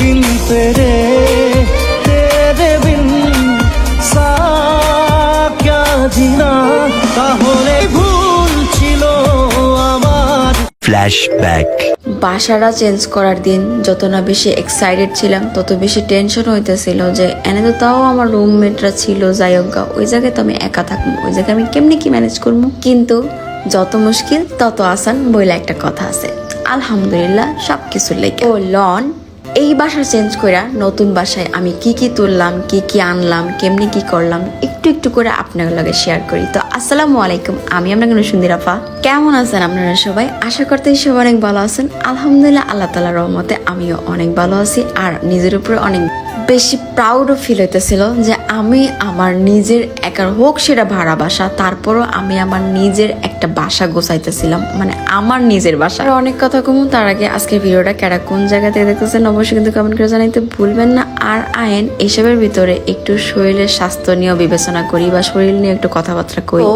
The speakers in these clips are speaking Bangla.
बिन तेरे बिन सा क्या जीना তাহলে ভুল ছিল আমার। ফ্ল্যাশব্যাক। বাসাটা চেঞ্জ করার দিন যত না বেশি এক্সাইটেড ছিলাম তত বেশি টেনশন হইতেছিল যে এনে তো তাও আমার রুমমেটরা ছিল যাইগা, ওই জায়গায় তো আমি একা থাকবো, ওই জায়গায় আমি কেমনি কি ম্যানেজ করবো। কিন্তু যত মুশকিল তত আসান বইলে একটা কথা আছে। আলহামদুলিল্লাহ সবকিছু লেগে ও লন এই বাসা চেঞ্জ করা নতুন বাসায় আমি কি কি তুললাম, কি কি আনলাম, কেমনি কি করলাম একটু একটু করে আপনাদের লগে শেয়ার করি। তো আসসালামু আলাইকুম, আমি আপনাদের সুন্দিরাফা। কেমন আছেন আপনারা সবাই? আশা করতে সবাই অনেক ভালো আছেন। আলহামদুলিল্লাহ আল্লাহ তাআলার রহমতে আমিও অনেক ভালো আছি আর নিজের উপরে অনেক বেশি প্রাউডও ফিল হইতেছিল যে আমি আমার নিজের একার হোক সেটা ভাড়া বাসা, তারপরও আমি আমার নিজের একটা বাসা গোছাইতেছিলাম, মানে আমার নিজের বাসা। আর অনেক কথা কমু, তার আগে আজকের ভিডিওটা কেডা কোন জায়গা থেকে দেখতেছেন অবশ্যই কিন্তু কমেন্ট করে জানাইতে ভুলবেন না। আর আইন এসবের ভিতরে একটু শরীরের স্বাস্থ্য নিয়েও বিবেচনা করি বা শরীর নিয়ে একটু কথাবার্তা করি।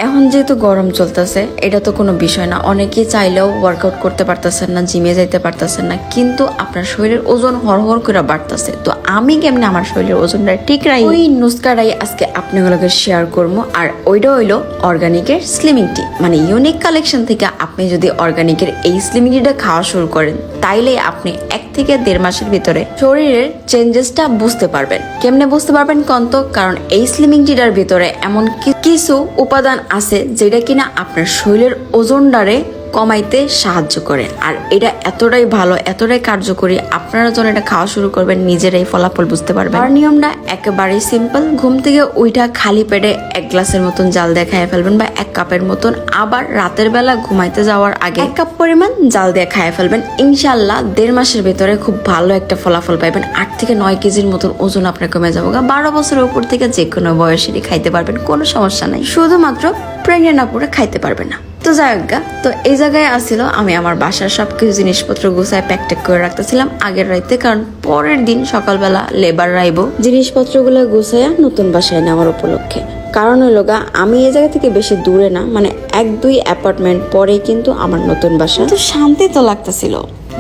এখন যেহেতু গরম চলতেছে এটা তো কোনো বিষয় না, অনেকেই চাইলেও ওয়ার্কআউট করতে পারতেছেন না, জিমে যাইতে পারতেছেন না, কিন্তু আপনার শরীরের ওজন হর করে বাড়তেছে। তো আমি কেমনি আমার শরীরের ওজনটা ঠিক রাখি ওই নুস্কাটাই আজকে আপনাগুলোকে শেয়ার করবো। আর ওইটা হইলো অর্গানিকের স্লিমিং টি, মানে ইউনিক কালেকশন থেকে আপনি যদি অর্গানিকের এই স্লিমিং টিটা খাওয়া শুরু করেন তাইলে আপনি 1 থেকে 1.5 মাসের ভিতরে শরীরের চেঞ্জেসটা বুঝতে পারবেন। কেমনে বুঝতে পারবেন কন্ত? কারণ এই স্লিমিং টিটার ভিতরে এমন কিছু উপাদান আছে যেটা কিনা আপনার শরীরের ওজনটারে কমাইতে সাহায্য করে। আর এটা এতটাই ভালো, এতটাই কার্যকরী, আপনারা যখন এটা খাওয়া শুরু করবেন নিজেরাই ফলাফল বুঝতে পারবেন। আর নিয়মটা একেবারেই সিম্পল। ঘুম থেকে উইঠা খালি পেটে 1 গ্লাসের মতন জাল দিয়ে খাইয়ে ফেলবেন বা 1 কাপের মতন। আবার রাতের বেলা ঘুমাইতে যাওয়ার আগে 1 কাপ পরিমাণ জাল দিয়ে খাইয়ে ফেলবেন। ইনশাল্লাহ 1.5 মাসের ভিতরে খুব ভালো একটা ফলাফল পাইবেন। 8 থেকে 9 কেজির মতন ওজন আপনার কমে যাবো। 12 বছরের উপর থেকে যে কোনো বয়সেরই খাইতে পারবেন, কোনো সমস্যা নাই, শুধুমাত্র প্রেগনেন্ট আপুরা খাইতে পারবে না। তো যাই হোক, তো এই জায়গায় আসছিল আমি আমার বাসার সবকিছু জিনিসপত্র গুছায় প্যাকট্যাক করে রাখতেছিলাম আগের রাইতে, কারণ পরের দিন সকালবেলা লেবার রাইবো জিনিসপত্রগুলো গুছাইয়া নতুন বাসায় নেওয়ার উপলক্ষে। কারণ হলো গা আমি এই জায়গা থেকে বেশি দূরে না, মানে 1-2 অ্যাপার্টমেন্ট পরে কিন্তু আমার নতুন বাসা। তো শান্তি তো লাগতেছিল।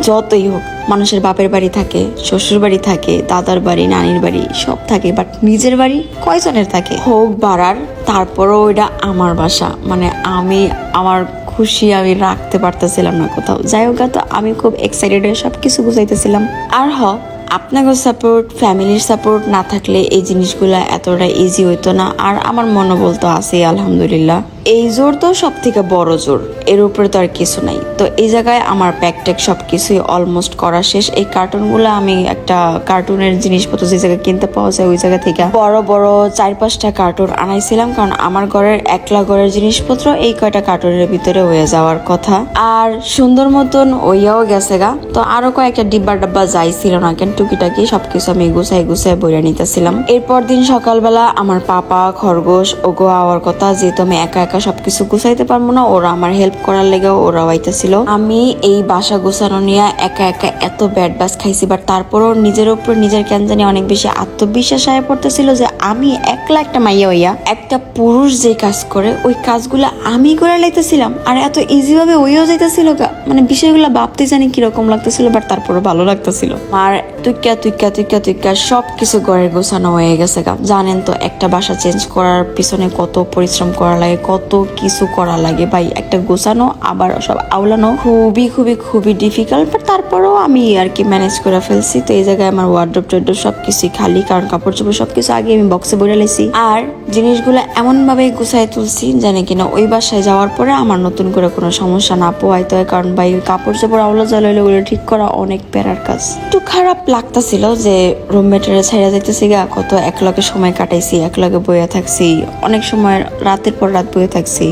যতই হোক মানুষের বাপের বাড়ি থাকে, শ্বশুর বাড়ি থাকে, দাদার বাড়ি, নানির বাড়ি সব থাকে, বাট নিজের বাড়ি কয়জনের থাকে? হোক বাড়ার, তারপরও ওইটা আমার বাসা, মানে আমি আমার খুশি আমি রাখতে পারতেছিলাম না কোথাও। যাই হোক, তো আমি খুব এক্সাইটেড হয়ে সবকিছু বুঝাইতেছিলাম। আর আপনাদের সাপোর্ট, ফ্যামিলির সাপোর্ট না থাকলে এই জিনিসগুলো এতটা ইজি হইতো না। আর আমার মনোবল তো আছে আলহামদুলিল্লাহ, এই জোর তো সব থেকে বড় জোর, এর উপরে তো আর কিছু নাই। তো এই জায়গায় আমার প্যাকট্যাক সবকিছুই অলমোস্ট করা শেষ। এই কার্টুনগুলো আমি একটা কার্টুনের জিনিসপত্র যে জায়গায় কিনতে পাওয়া যায় ওই জায়গা থেকে বড় বড় 4-5টা কার্টুন আনাইছিলাম, কারণ আমার ঘরের একলা ঘরের জিনিসপত্র এই কয়টা কার্টুনের ভিতরে হয়ে যাওয়ার কথা। আর সুন্দর মতন হইয়াও গেছে গা। তো আরো কয়েকটা ডিব্বা যাইছিল না কেন, টুকিটাকি সবকিছু আমি গুছাই বইরা নিতেছিলাম। এরপর দিন সকালবেলা আমার পাপা খরগোশ ওগো আওয়ার কথা, যেহেতু আমি একা একা সবকিছু গুছাইতে পারবো না, ওরা আমার হেল্প করার লেগে ওরাও আইতেছিল। আমি এই বাসা গুছানো নিয়ে একা একা এত ব্যাড বাস খাইছি, বাট তারপরও নিজের উপর নিজের কেন জানি অনেক বেশি আত্মবিশ্বাস আয় পড়তেছিল যে আমি একলা একটা মাইয়া হইয়া একটা পুরুষ যে কাজ করে ওই কাজগুলা আমি করে লাইতেছিলাম, আর এত ইজি ভাবে ওইও যাইতেছিল। মানে বিষয়গুলো ভাবতে জানি কিরকম লাগতেছিল, বাট তারপরও ভালো লাগতেছিল। আর তুইকা সবকিছু ঘরের গোছানো হয়ে গেছে গা। জানেন তো একটা বাসা চেঞ্জ করার পিছনে কত পরিশ্রম করা লাগে, কত কিছু করা লাগে ভাই। একটা গোছানো আবার সব আওলানো খুবই ডিফিকাল্ট, বাট তারপরেও আমি আর কি ম্যানেজ করে ফেলছি। তো এই জায়গায় আমার ওয়ার্ড্রোব টোয়ার্ড্রোব সবকিছু খালি, কারণ কাপড় চোপড় সবকিছু আগে আমি বক্সে ভরে লাইছি। আর জিনিসগুলো এমন ভাবে গুছাই তুলছি জানি কিনা ওই বাসায় যাওয়ার পরে আমার নতুন করে কোনো সমস্যা না পোহাইতে হয়, কারণ ভাই কাপড় চোপড় আওলা জ্বালাইলে ওগুলো ঠিক করা অনেক প্যারার কাজ। একটু খারাপ লাগতেছিল যে রুমমেটের ছাইড়া যাইতেছি গা, কত একলগে সময় কাটাইছি, একলগে বইয়া থাকছি, অনেক সময় রাতের পর রাত বইয়া থাকছি,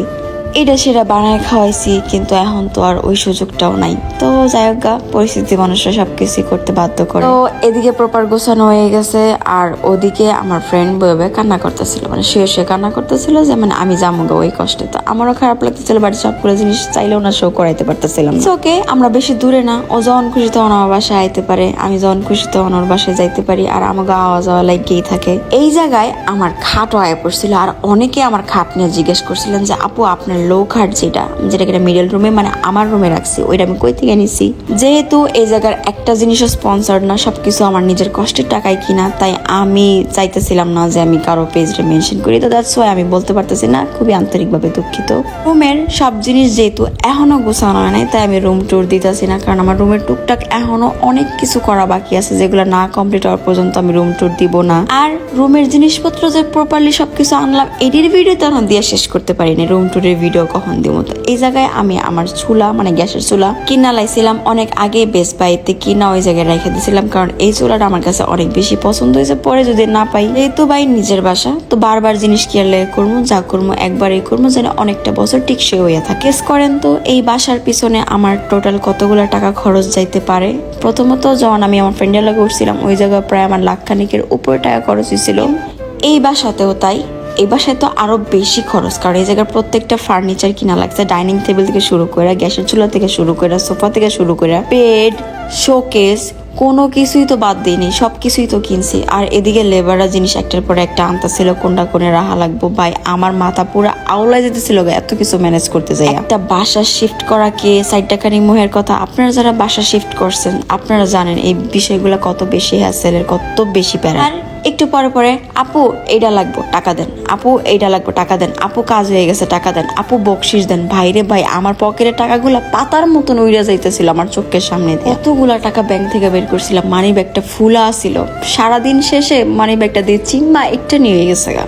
এটা সেটা বানায় খাওয়াইছি, কিন্তু এখন তো আর ওই সুযোগটাও নাই। তো যাই হোক গা, পরিস্থিতি মানুষরা সবকিছু করতে বাধ্য করে। তো এদিকে প্রপার গোছানো হয়ে গেছে, আর ওদিকে আমার ফ্রেন্ড বয়ে কান্না করতেছিল, মানে শুয়ে কান্না করতেছিল যে মানে আমি যাবো গা ওই কষ্টে। তো আমারও খারাপ লাগতেছিল, বাড়ির সবগুলো জিনিস চাইলেও না শো করাইতে পারতেছিলাম। ওকে, আমরা বেশি দূরে না, ও যখন খুশি তখন আমার বাসায় আইতে পারে, আমি যখন খুশি তখন ওর বাসায় যাইতে পারি, আর আমাকে আওয়া যাওয়া লাগেই থাকে। এই জায়গায় আমার খাটও আয় পড়ছিল, আর অনেকে আমার খাট নিয়ে জিজ্ঞেস করছিলেন যে আপু আপনার লো খাট যেটা কিনা মিডল রুমে মানে আমার রুমে রাখছি, ওইটা আমি কই থেকে নিছি। যেহেতু এই জায়গার একটা জিনিসও স্পন্সর না, সবকিছু আমার নিজের কষ্টের টাকায় কিনা, তাই আমি চাইতেছিলাম না যে আমি কারো পেজটা মেনশন করি, তো দ্যাটস ওয়াই আমি বলতে পারতেছি না, খুবই আন্তরিকভাবে দুঃখিত। রুমের সব জিনিস যেহেতু এখনো গোছানো হয় নাই, তাই আমি রুম ট্যুর দিতেছি না, কারণ আমার রুমের টুকটাক এখনো অনেক কিছু করা বাকি আছে, যেগুলো না কমপ্লিট হওয়ার পর্যন্ত আমি রুম ট্যুর দিব না। আর রুমের জিনিসপত্র যে প্রপারলি সবকিছু আনলাম, এডির ভিডিও তখন দিয়ে শেষ করতে পারিনি, রুম ট্যুরের ভিডিও কখন দিব। তো এই জায়গায় আমি আমার চুলা মানে গ্যাসের চুলা কিনা লাইছিলাম অনেক আগে, বেস্ট বাইতে কিনা ওই জায়গায় রেখে দিয়েছিলাম, কারণ এই চুলাটা আমার কাছে অনেক বেশি পছন্দ হয়েছে। পরে যদি না পাই, যেহেতু ভাই নিজের বাসা, তো বারবার জিনিস কেয়ারলে করবো, যা করবো একবারই করবো, যেন অনেকটা বছর টিকসই হয়ে থাকে। গেস করেন তো এই বাসার পিছনে আমার টোটাল কতগুলো টাকা খরচ যাইতে পারে। প্রথমত যখন আমি আমার ফ্রেন্ডের লাগে উঠছিলাম, ওই জায়গায় প্রায় আমার লাখখানিকের উপরে টাকা খরচ হয়েছিল। এই বাসাতেও তাই, এই বাসায় তো আরো বেশি খরচ, কারণ এই জায়গার প্রত্যেকটা ফার্নিচার কিনা লাগছে, ডাইনিং টেবিল থেকে শুরু করে, গ্যাসের চুলা থেকে শুরু করে, সোফা থেকে শুরু করে, বেড, শোকেস, কোনো কিছুই তো বাদ দিইনি, সবকিছুই তো কিনছি। আর এদিকে লেবাররা জিনিস একটার পর একটা আনতেছিল, কোনটা কোনে রাহা লাগবো, ভাই আমার মাথা পুরো আওলাই যেতেছিল এত কিছু ম্যানেজ করতে যাই। একটা বাসা শিফট করা কে সাইডটাখানি মোহের কথা, আপনারা যারা বাসা শিফট করছেন আপনারা জানেন এই বিষয়গুলো কত বেশি হ্যাসেলের, কত বেশি প্যারা। আর একটু পরে পরে আপু এইটা লাগবো টাকা দেন, আপু এইটা লাগবো টাকা দেন, আপু কাজ হয়ে গেছে টাকা দেন, আপু বকশিস দেন। ভাইরে ভাই, আমার পকেটের টাকাগুলা পাতার মতন উইরা যাইতেছিল আমার চোখের সামনে দিয়ে। এতগুলা টাকা ব্যাংক থেকে বের করছিলাম, মানি ব্যাগটা ফুলা আসছিল, সারাদিন শেষে মানি ব্যাগটা দিয়ে চিম্মা একটা নিয়ে গেছে গা।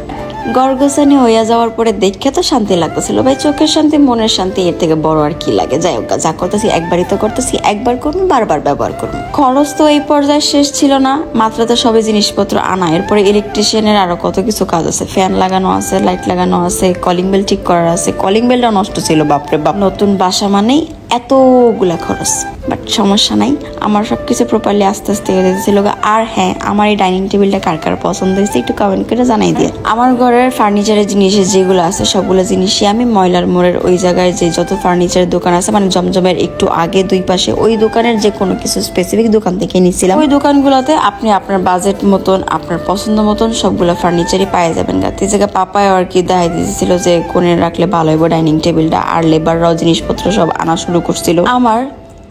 গড়গোছানি হইয়া যাওয়ার পরে দেখে তো শান্তি লাগতেছিল ভাই, চোখের শান্তি মনের শান্তি এর থেকে বড় আর কি লাগে। যাই হোক, যা করতেছি একবারই তো করতেছি, একবার করবো বারবার ব্যবহার করবো। খরচ তো এই পর্যায়ে শেষ ছিল না, মাত্র তো সবে জিনিসপত্র আনা, এরপরে ইলেকট্রিশিয়ানের আরো কত কিছু কাজ আছে, ফ্যান লাগানো আছে, লাইট লাগানো আছে, কলিং বেল ঠিক করার আছে, কলিং বেলটা নষ্ট ছিল, বাপরে বাপ। নতুন বাসা মানেই এতগুলা খরচ, বাট সমস্যা নাই, আমার সবকিছু প্রপারলি আস্তে আস্তে হয়ে যেতেছিল। আর হ্যাঁ, আমার এই ডাইনিং টেবিলটা কার কার পছন্দ হয়েছে একটু কমেন্ট করে জানাই দিয়ে। আমার ঘরের ফার্নিচারের জিনিস যেগুলো আছে সবগুলো জিনিসই আমি ময়লার মোড়ের ওই জায়গায় যে যত ফার্নিচারের দোকান আছে, মানে জমজমের একটু আগে দুই পাশে, ওই দোকানের যে কোনো কিছু স্পেসিফিক দোকান থেকে নিয়েছিলাম। ওই দোকানগুলোতে আপনি আপনার বাজেট মতন, আপনার পছন্দ মতন সবগুলো ফার্নিচারই পাই যাবেন। এই জায়গায় পাপায় আর কি দেখাই দিয়েছিল যে কোনে রাখলে ভালো হইব ডাইনিং টেবিলটা, আর লেবাররাও জিনিসপত্র সব আনা শুরু করছিল। আমার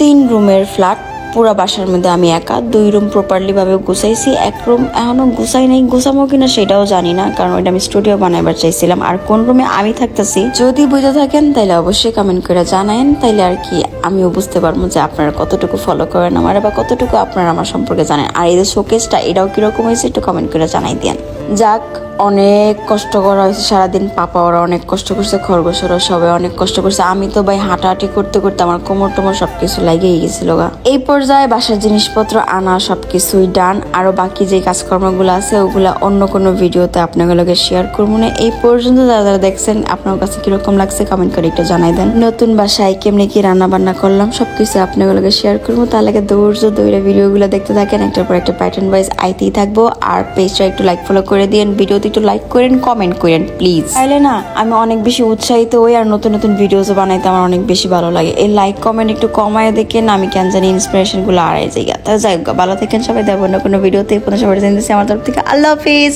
3 রুমের ফ্ল্যাট, পুরো বাসার মধ্যে আমি একা, 2 রুম প্রপারলি ভাবে গুছাইছি, 1 রুম এখনো গুছাই নাই, গুছামো কিনা সেটাও জানি না, কারণ ওইটা আমি স্টুডিও বানাইবার চাইছিলাম। আর কোন রুমে আমি থাকতেছি যদি বুঝে থাকেন তাইলে অবশ্যই কমেন্ট করে জানায়েন, তাইলে আর কি আমিও বুঝতে পারবো যে আপনারা কতটুকু ফলো করেন আমার, বা কতটুকু আপনারা আমার সম্পর্কে জানেন। আর এই যে শোকেসটা, এটাও কিরকম হয়েছে একটু কমেন্ট করে জানাই দেন। যাক, অনেক কষ্ট করা হয়েছে সারাদিন, পাপা ওরা অনেক কষ্ট করছে, খরগোশরা সবাই অনেক কষ্ট করছে, আমি তো ভাই হাঁটাহাঁটি করতে করতে আমার কোমর টোমর সবকিছু লাগিয়ে গেছিল গা। এই পর্যায়ে বাসার জিনিসপত্র আনা সবকিছুই ডান, আরো বাকি যে কাজকর্মগুলো আছে ওগুলা অন্য কোনো ভিডিওতে আপনাগুলোকে শেয়ার করবো না। এই পর্যন্ত যারা যারা দেখছেন আপনার কাছে কিরকম লাগছে কমেন্ট করে একটু জানাই দেন। নতুন বাসায় কেমনি কি রান্না বান্না করলাম সবকিছু আপনাগুলোকে শেয়ার করবো, তাহলে ধৈর্য ভিডিওগুলো দেখতে থাকেন, একটার পর একটা প্যাটার্ন ওয়াইজ আইতেই থাকবো। আর পেজটা একটু লাইক ফলো করে দিন, ভিডিওতে একটু লাইক করেন, কমেন্ট করেন প্লিজ, তাইলে না আমি অনেক বেশি উৎসাহিত হই, আর নতুন নতুন ভিডিওস বানাইতে আমার অনেক বেশি ভালো লাগে। এই লাইক কমেন্ট একটু কমায় দেখেন, আমি কেন জানি ইন্সপিরেশন গুলো আড়াই যাই। তাই যাই হোক, ভালো থাকেন সবাই, দেবো না কোনো ভিডিওতে। সবাই জানতেছি আমার তরফ থেকে আল্লাহ হাফিজ।